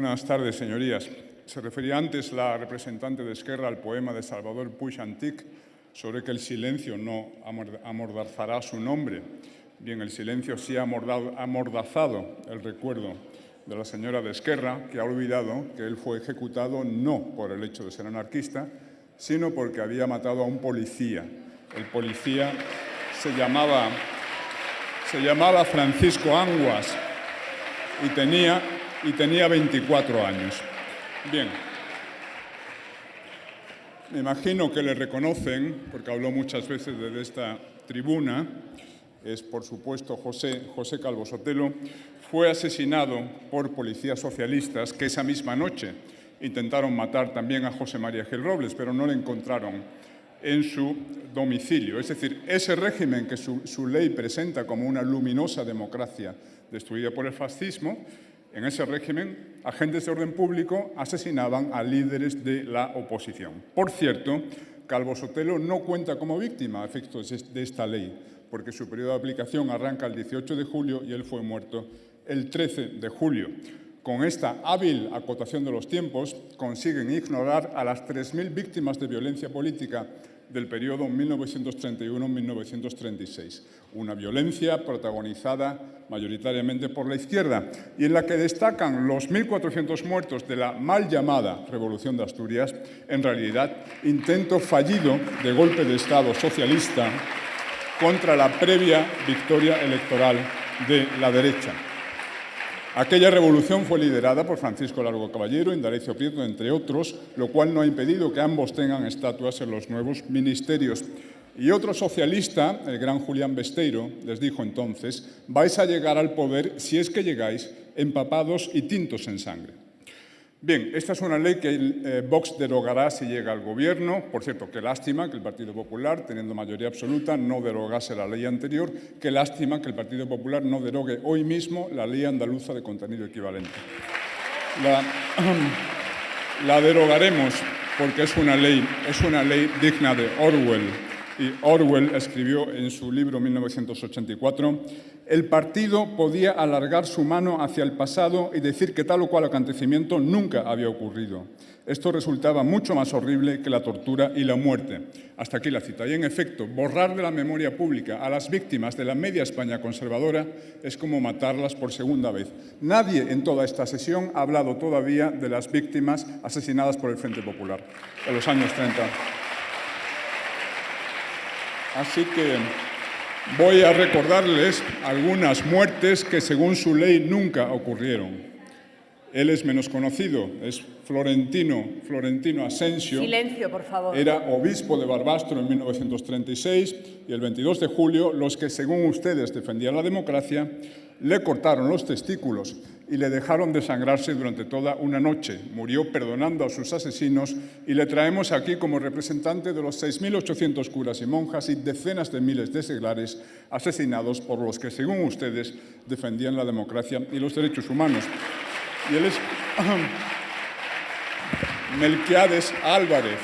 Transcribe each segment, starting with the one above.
Buenas tardes, señorías. Se refería antes la representante de Esquerra al poema de Salvador Puig Antich sobre que el silencio no amordazará su nombre. Bien, el silencio sí ha amordazado el recuerdo de la señora de Esquerra, que ha olvidado que él fue ejecutado no por el hecho de ser anarquista, sino porque había matado a un policía. El policía se llamaba Francisco Anguas y tenía 24 años. Bien, me imagino que le reconocen, porque habló muchas veces desde esta tribuna, es por supuesto José Calvo Sotelo, fue asesinado por policías socialistas que esa misma noche intentaron matar también a José María Gil Robles, pero no le encontraron en su domicilio. Es decir, ese régimen que su ley presenta como una luminosa democracia destruida por el fascismo, en ese régimen, agentes de orden público asesinaban a líderes de la oposición. Por cierto, Calvo Sotelo no cuenta como víctima a efectos de esta ley, porque su periodo de aplicación arranca el 18 de julio y él fue muerto el 13 de julio. Con esta hábil acotación de los tiempos, consiguen ignorar a las 3.000 víctimas de violencia política del periodo 1931-1936. Una violencia protagonizada mayoritariamente por la izquierda y en la que destacan los 1.400 muertos de la mal llamada Revolución de Asturias, en realidad intento fallido de golpe de Estado socialista contra la previa victoria electoral de la derecha. Aquella revolución fue liderada por Francisco Largo Caballero, Indalecio Prieto, entre otros, lo cual no ha impedido que ambos tengan estatuas en los nuevos ministerios. Y otro socialista, el gran Julián Besteiro, les dijo entonces: vais a llegar al poder, si es que llegáis, empapados y tintos en sangre. Bien, esta es una ley que Vox derogará si llega al gobierno. Por cierto, qué lástima que el Partido Popular, teniendo mayoría absoluta, no derogase la ley anterior. Qué lástima que el Partido Popular no derogue hoy mismo la ley andaluza de contenido equivalente. La derogaremos porque es una ley digna de Orwell. Y Orwell escribió en su libro 1984, el partido podía alargar su mano hacia el pasado y decir que tal o cual acontecimiento nunca había ocurrido. Esto resultaba mucho más horrible que la tortura y la muerte. Hasta aquí la cita. Y en efecto, borrar de la memoria pública a las víctimas de la media España conservadora es como matarlas por segunda vez. Nadie en toda esta sesión ha hablado todavía de las víctimas asesinadas por el Frente Popular en los años 30. Así que voy a recordarles algunas muertes que, según su ley, nunca ocurrieron. Él es menos conocido, es Florentino Asensio. Silencio, por favor. Era obispo de Barbastro en 1936 y el 22 de julio los que, según ustedes, defendían la democracia, le cortaron los testículos y le dejaron desangrarse durante toda una noche. Murió perdonando a sus asesinos y le traemos aquí como representante de los 6.800 curas y monjas y decenas de miles de seglares asesinados por los que, según ustedes, defendían la democracia y los derechos humanos. Y él es Melquiades Álvarez,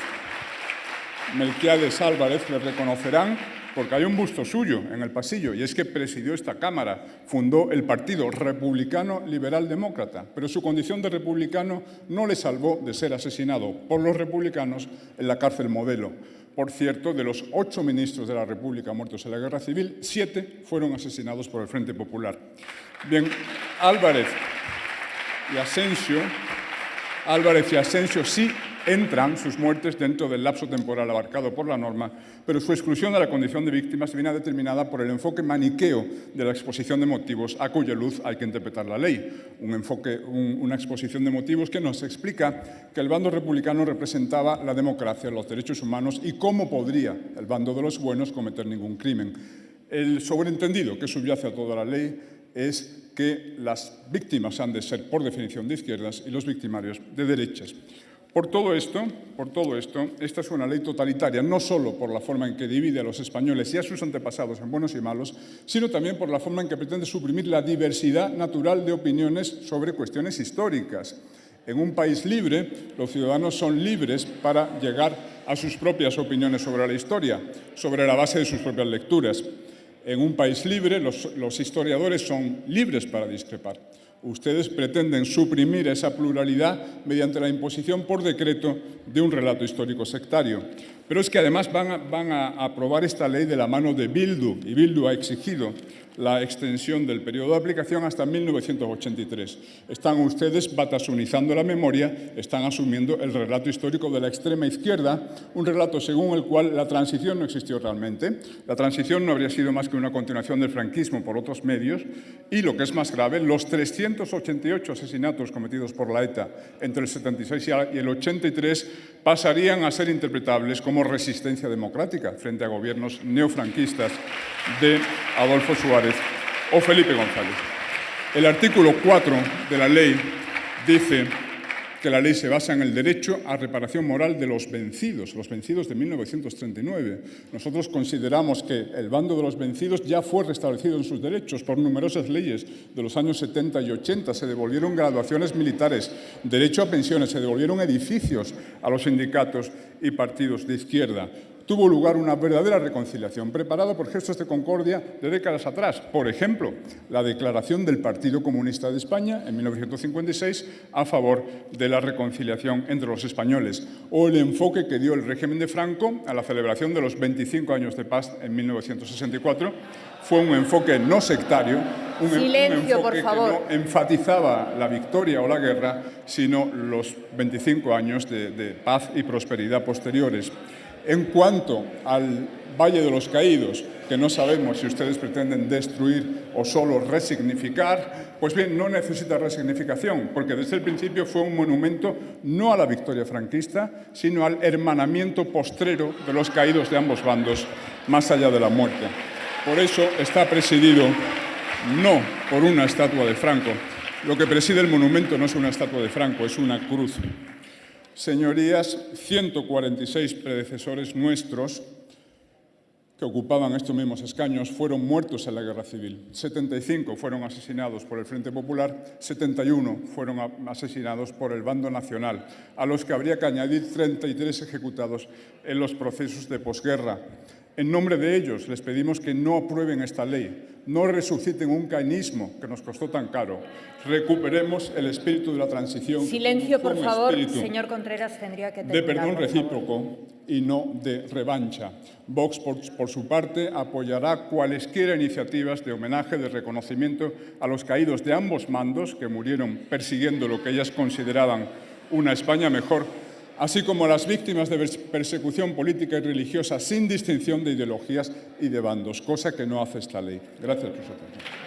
le reconocerán porque hay un busto suyo en el pasillo, y es que presidió esta Cámara, fundó el Partido Republicano Liberal Demócrata, pero su condición de republicano no le salvó de ser asesinado por los republicanos en la cárcel Modelo. Por cierto, de los 8 ministros de la República muertos en la Guerra Civil, 7 fueron asesinados por el Frente Popular. Bien, Álvarez y Asensio sí entran sus muertes dentro del lapso temporal abarcado por la norma, pero su exclusión de la condición de víctimas viene determinada por el enfoque maniqueo de la exposición de motivos a cuya luz hay que interpretar la ley. Una exposición de motivos que nos explica que el bando republicano representaba la democracia, los derechos humanos y cómo podría el bando de los buenos cometer ningún crimen. El sobreentendido que subyace a toda la ley es que las víctimas han de ser, por definición, de izquierdas y los victimarios de derechas. Por todo esto, esta es una ley totalitaria, no solo por la forma en que divide a los españoles y a sus antepasados en buenos y malos, sino también por la forma en que pretende suprimir la diversidad natural de opiniones sobre cuestiones históricas. En un país libre, los ciudadanos son libres para llegar a sus propias opiniones sobre la historia, sobre la base de sus propias lecturas. En un país libre, los historiadores son libres para discrepar. Ustedes pretenden suprimir esa pluralidad mediante la imposición por decreto de un relato histórico sectario. Pero es que además van a aprobar esta ley de la mano de Bildu, y Bildu ha exigido la extensión del periodo de aplicación hasta 1983. Están ustedes batasunizando la memoria, están asumiendo el relato histórico de la extrema izquierda, un relato según el cual la transición no existió realmente. La transición no habría sido más que una continuación del franquismo por otros medios y, lo que es más grave, los 388 asesinatos cometidos por la ETA entre el 76 y el 83 pasarían a ser interpretables como resistencia democrática frente a gobiernos neofranquistas de Adolfo Suárez o Felipe González. El artículo 4 de la ley dice que la ley se basa en el derecho a reparación moral de los vencidos de 1939. Nosotros consideramos que el bando de los vencidos ya fue restablecido en sus derechos por numerosas leyes de los años 70 y 80. Se devolvieron graduaciones militares, derecho a pensiones, se devolvieron edificios a los sindicatos y partidos de izquierda. Tuvo lugar una verdadera reconciliación, preparada por gestos de concordia de décadas atrás. Por ejemplo, la declaración del Partido Comunista de España en 1956 a favor de la reconciliación entre los españoles, o el enfoque que dio el régimen de Franco a la celebración de los 25 años de paz en 1964. Fue un enfoque no sectario, un enfoque que no enfatizaba la victoria o la guerra, sino los 25 años de paz y prosperidad posteriores. En cuanto al Valle de los Caídos, que no sabemos si ustedes pretenden destruir o solo resignificar, pues bien, no necesita resignificación, porque desde el principio fue un monumento no a la victoria franquista, sino al hermanamiento postrero de los caídos de ambos bandos, más allá de la muerte. Por eso está presidido no por una estatua de Franco. Lo que preside el monumento no es una estatua de Franco, es una cruz. Señorías, 146 predecesores nuestros que ocupaban estos mismos escaños fueron muertos en la Guerra Civil. 75 fueron asesinados por el Frente Popular, 71 fueron asesinados por el bando nacional, a los que habría que añadir 33 ejecutados en los procesos de posguerra. En nombre de ellos les pedimos que no aprueben esta ley, no resuciten un caínismo que nos costó tan caro. Recuperemos el espíritu de la transición. Silencio, por favor. Señor Contreras, tendría que terminar. De perdón recíproco y no de revancha. Vox, por su parte, apoyará cualesquiera iniciativas de homenaje, de reconocimiento a los caídos de ambos mandos que murieron persiguiendo lo que ellas consideraban una España mejor, así como a las víctimas de persecución política y religiosa sin distinción de ideologías y de bandos, cosa que no hace esta ley. Gracias por su atención.